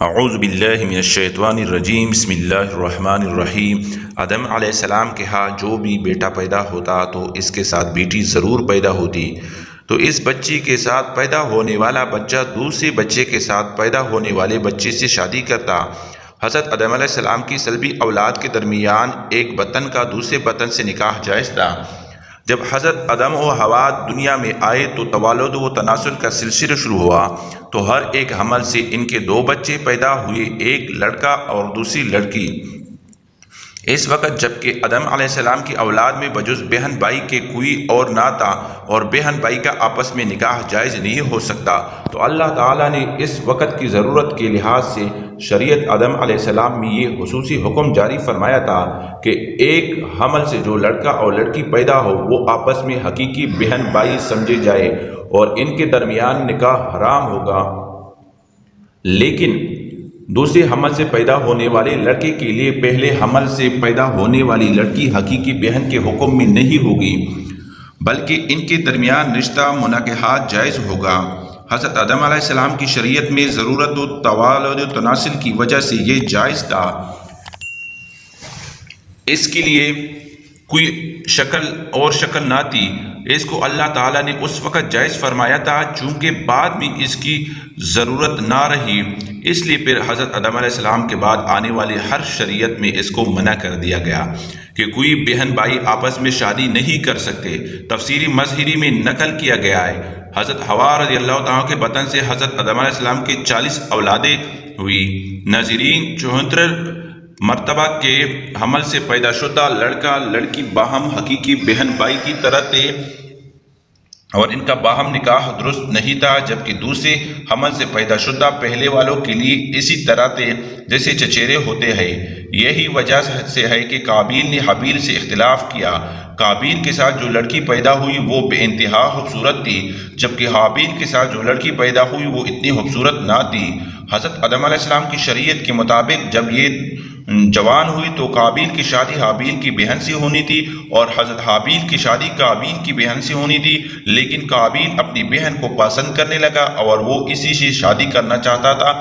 اعوذ باللہ من الشیطان الرجیم بسم اللہ الرحمن الرحیم۔ آدم علیہ السلام کے ہاں جو بھی بیٹا پیدا ہوتا تو اس کے ساتھ بیٹی ضرور پیدا ہوتی، تو اس بچی کے ساتھ پیدا ہونے والا بچہ دوسرے بچے کے ساتھ پیدا ہونے والے بچے سے شادی کرتا۔ حضرت آدم علیہ السلام کی سلبی اولاد کے درمیان ایک بطن کا دوسرے بطن سے نکاح جائز تھا۔ جب حضرت آدم و حوا دنیا میں آئے تو تولد و تناسل کا سلسلہ شروع ہوا، تو ہر ایک حمل سے ان کے دو بچے پیدا ہوئے، ایک لڑکا اور دوسری لڑکی۔ اس وقت جب کہ آدم علیہ السلام کی اولاد میں بجز بہن بھائی کے کوئی اور نہ تھا اور بہن بھائی کا آپس میں نکاح جائز نہیں ہو سکتا، تو اللہ تعالیٰ نے اس وقت کی ضرورت کے لحاظ سے شریعت آدم علیہ السلام میں یہ خصوصی حکم جاری فرمایا تھا کہ ایک حمل سے جو لڑکا اور لڑکی پیدا ہو وہ آپس میں حقیقی بہن بھائی سمجھے جائے اور ان کے درمیان نکاح حرام ہوگا، لیکن دوسرے حمل سے پیدا ہونے والے لڑکے کے لیے پہلے حمل سے پیدا ہونے والی لڑکی حقیقی بہن کے حکم میں نہیں ہوگی، بلکہ ان کے درمیان رشتہ مناکحات جائز ہوگا۔ حضرت آدم علیہ السلام کی شریعت میں ضرورت و توالد و تناسل کی وجہ سے یہ جائز تھا۔ اس کے لیے کوئی شکل نہ تھی۔ اس کو اللہ تعالیٰ نے اس وقت جائز فرمایا تھا چونکہ بعد میں اس کی ضرورت نہ رہی، اس لیے پھر حضرت آدم علیہ السلام کے بعد آنے والی ہر شریعت میں اس کو منع کر دیا گیا کہ کوئی بہن بھائی آپس میں شادی نہیں کر سکتے۔ تفسیری مظہری میں نقل کیا گیا ہے حضرت حوا رضی اللہ تعالیٰ کے بطن سے حضرت آدم علیہ السلام کے 40 اولادیں ہوئی۔ ناظرین، 74 مرتبہ کے حمل سے پیدا شدہ لڑکا لڑکی باہم حقیقی بہن بھائی کی طرح تھے اور ان کا باہم نکاح درست نہیں تھا، جبکہ دوسرے حمل سے پیدا شدہ پہلے والوں کے لیے اسی طرح تھے جیسے چچیرے ہوتے ہیں۔ یہی وجہ سے ہے کہ قابیل نے حابیل سے اختلاف کیا۔ قابیل کے ساتھ جو لڑکی پیدا ہوئی وہ بے انتہا خوبصورت تھی، جبکہ حابیل کے ساتھ جو لڑکی پیدا ہوئی وہ اتنی خوبصورت نہ تھی۔ حضرت آدم علیہ السلام کی شریعت کے مطابق جب یہ جوان ہوئی تو قابیل کی شادی حابیل کی بہن سے ہونی تھی اور حضرت حابیل کی شادی قابیل کی بہن سے ہونی تھی، لیکن قابیل اپنی بہن کو پسند کرنے لگا اور وہ اسی سے شادی کرنا چاہتا تھا،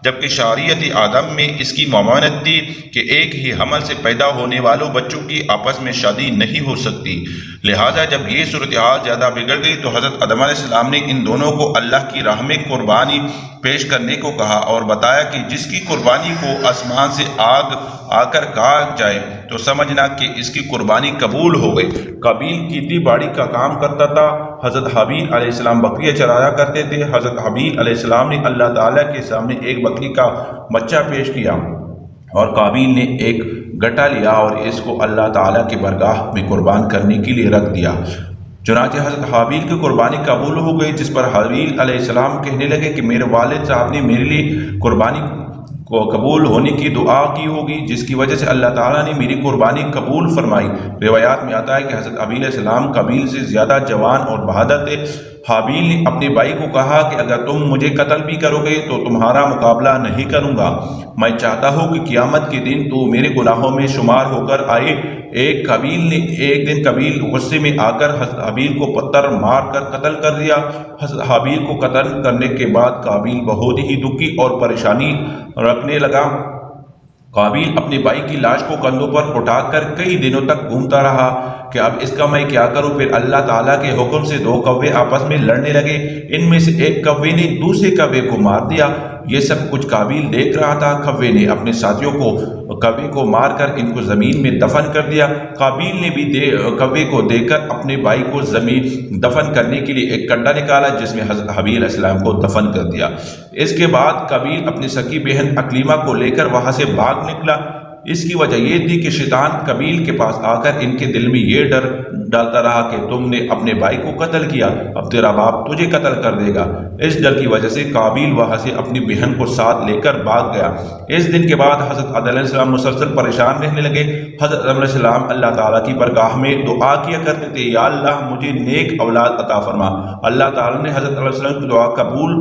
جبکہ شریعت آدم میں اس کی ممانعت تھی کہ ایک ہی حمل سے پیدا ہونے والوں بچوں کی آپس میں شادی نہیں ہو سکتی۔ لہٰذا جب یہ صورتحال زیادہ بگڑ گئی تو حضرت آدم علیہ السلام نے ان دونوں کو اللہ کی راہ میں قربانی پیش کرنے کو کہا اور بتایا کہ جس کی قربانی کو آسمان سے آگ آ کر کہا جائے تو سمجھنا کہ اس کی قربانی قبول ہو گئی۔ قابیل کھیتی باڑی کا کام کرتا تھا، حضرت حابیل علیہ السلام بکریاں چرایا کرتے تھے۔ حضرت حابیل علیہ السلام نے اللہ تعالیٰ کے سامنے ایک بکری کا بچہ پیش کیا اور قابیل نے ایک گٹا لیا اور اس کو اللہ تعالیٰ کے بارگاہ میں قربان کرنے کے لیے رکھ دیا۔ چنانچہ حضرت حابیل کی قربانی قبول ہو گئی، جس پر حابیل علیہ السلام کہنے لگے کہ میرے والد صاحب نے میرے لیے قربانی کو قبول ہونے کی دعا کی ہوگی، جس کی وجہ سے اللہ تعالیٰ نے میری قربانی قبول فرمائی۔ روایات میں آتا ہے کہ حضرت حابیل علیہ السلام قابیل سے زیادہ جوان اور بہادر تھے۔ حابیل نے اپنے بھائی کو کہا کہ اگر تم مجھے قتل بھی کرو گے تو تمہارا مقابلہ نہیں کروں گا، میں چاہتا ہوں کہ قیامت کے دن تو میرے گناہوں میں شمار ہو کر آئے۔ ایک دن قابیل غصے میں آ کر حضرت حابیل کو پتھر مار کر قتل کر دیا۔ حضرت حابیل کو قتل کرنے کے بعد قابیل بہت ہی دکھی اور پریشانی رکھنے لگا۔ قابیل اپنے بھائی کی لاش کو کندھوں پر اٹھا کر کئی دنوں تک گھومتا رہا کہ اب اس کا میں کیا کروں۔ پھر اللہ تعالیٰ کے حکم سے دو کوے آپس میں لڑنے لگے، ان میں سے ایک کوے نے دوسرے کوے کو مار دیا۔ یہ سب کچھ قابیل دیکھ رہا تھا۔ کوے نے اپنے ساتھیوں کو کوے کو مار کر ان کو زمین میں دفن کر دیا۔ قابیل نے بھی کوے کو دیکھ کر اپنے بھائی کو زمین دفن کرنے کے لیے ایک کنڈا نکالا جس میں حضرت حابیل علیہ السلام کو دفن کر دیا۔ اس کے بعد قابیل اپنی سکی بہن اکلیمہ کو لے کر وہاں سے بھاگ نکلا۔ اس کی وجہ یہ تھی کہ شیطان قابیل کے پاس آ کر ان کے دل میں یہ ڈر ڈالتا رہا کہ تم نے اپنے بھائی کو قتل کیا، اب تیرا باپ تجھے قتل کر دے گا۔ اس ڈر کی وجہ سے قابیل وہاں سے اپنی بہن کو ساتھ لے کر بھاگ گیا۔ اس دن کے بعد حضرت آدم علیہ السلام مسلسل پریشان رہنے لگے۔ حضرت آدم علیہ السلام اللہ تعالیٰ کی بارگاہ میں دعا کیا کرتے تھے، یا اللہ مجھے نیک اولاد عطا فرما۔ اللہ تعالیٰ نے حضرت علیہ السلام کی دعا قبول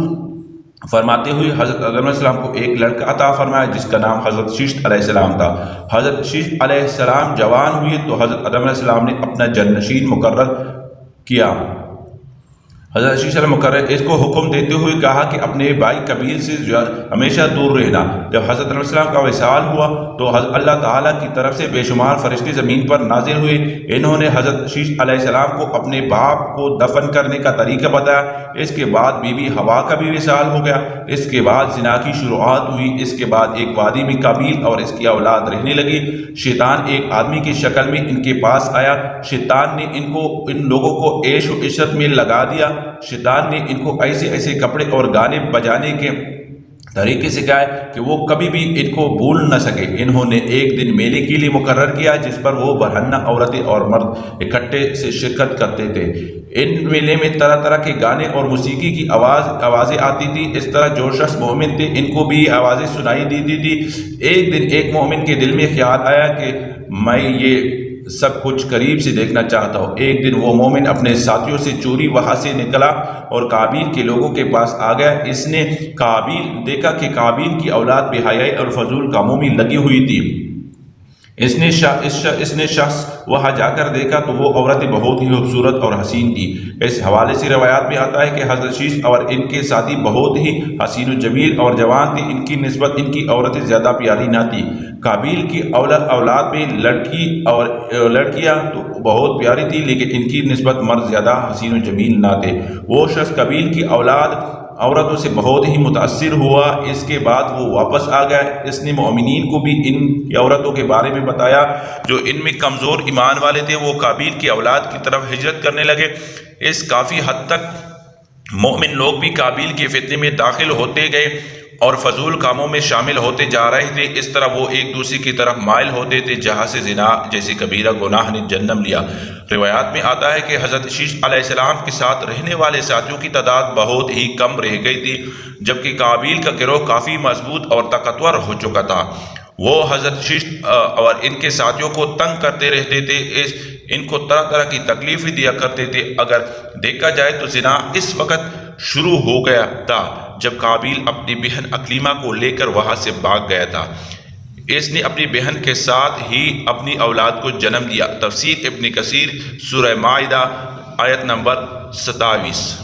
فرماتے ہوئے حضرت آدم علیہ السلام کو ایک لڑکا عطا فرمایا جس کا نام حضرت ششت علیہ السلام تھا۔ حضرت ششت علیہ السلام جوان ہوئے تو حضرت آدم علیہ السلام نے اپنا جانشین مقرر کیا۔ حضرت شیش المکرر اس کو حکم دیتے ہوئے کہا کہ اپنے بھائی قابیل سے ہمیشہ دور رہنا۔ جب حضرت علیہ السلام کا وصال ہوا تو اللہ تعالیٰ کی طرف سے بے شمار فرشتے زمین پر نازل ہوئے۔ انہوں نے حضرت شیش علیہ السلام کو اپنے باپ کو دفن کرنے کا طریقہ بتایا۔ اس کے بعد بی بی ہوا کا بھی وصال ہو گیا۔ اس کے بعد زنا کی شروعات ہوئی۔ اس کے بعد ایک وادی میں قابیل اور اس کی اولاد رہنے لگی۔ شیطان ایک آدمی کی شکل میں ان کے پاس آیا۔ شیطان نے ان لوگوں کو عیش و عشرت میں لگا دیا۔ شیطان نے ان کو ایسے کپڑے اور گانے بجانے کے طریقے سکھائے کہ وہ کبھی بھی ان کو بھول نہ سکے۔ انہوں نے ایک دن میلے کے لیے مقرر کیا جس پر وہ برہنہ عورتیں اور مرد اکٹھے سے شرکت کرتے تھے۔ ان میلے میں طرح طرح کے گانے اور موسیقی کی آوازیں آتی تھی۔ اس طرح جو شخص مومن تھے ان کو بھی آوازیں سنائی دیتی تھی۔ ایک دن ایک مومن کے دل میں خیال آیا کہ میں یہ سب کچھ قریب سے دیکھنا چاہتا ہوں۔ ایک دن وہ مومن اپنے ساتھیوں سے چوری وہاں سے نکلا اور قابیل کے لوگوں کے پاس آ گیا۔ اس نے دیکھا کہ قابیل کی اولاد بے حیائی اور فضول کاموں میں لگی ہوئی تھی۔ اس نے شخص وہاں جا کر دیکھا تو وہ عورتیں بہت ہی خوبصورت اور حسین تھی۔ اس حوالے سے روایات میں آتا ہے کہ حضرت شیش اور ان کے ساتھی بہت ہی حسین و جمیل اور جوان تھے۔ ان کی نسبت ان کی عورتیں زیادہ پیاری نہ تھیں۔ قابیل کی اولاد میں لڑکیاں تو بہت پیاری تھی لیکن ان کی نسبت مرد زیادہ حسین و جمیل نہ تھے۔ وہ شخص قابیل کی عورتوں سے بہت ہی متاثر ہوا۔ اس کے بعد وہ واپس آ گیا۔ اس نے مومنین کو بھی ان کی عورتوں کے بارے میں بتایا جو ان میں کمزور ایمان والے تھے۔ وہ قابیل کی اولاد کی طرف ہجرت کرنے لگے۔ اس کافی حد تک مومن لوگ بھی قابیل کے فتنے میں داخل ہوتے گئے اور فضول کاموں میں شامل ہوتے جا رہے تھے۔ اس طرح وہ ایک دوسرے کی طرف مائل ہوتے تھے جہاں سے زنا جیسی کبیرہ گناہ نے جنم لیا۔ روایات میں آتا ہے کہ حضرت شیش علیہ السلام کے ساتھ رہنے والے ساتھیوں کی تعداد بہت ہی کم رہ گئی تھی جبکہ قابیل کا گروہ کافی مضبوط اور طاقتور ہو چکا تھا۔ وہ حضرت شیش اور ان کے ساتھیوں کو تنگ کرتے رہتے تھے، ان کو طرح طرح کی تکلیفیں دیا کرتے تھے۔ اگر دیکھا جائے تو زنا اس وقت شروع ہو گیا تھا جب قابیل اپنی بہن اکلیمہ کو لے کر وہاں سے بھاگ گیا تھا۔ اس نے اپنی بہن کے ساتھ ہی اپنی اولاد کو جنم دیا۔ تفسیر ابن کثیر سورہ مائدہ آیت نمبر 27۔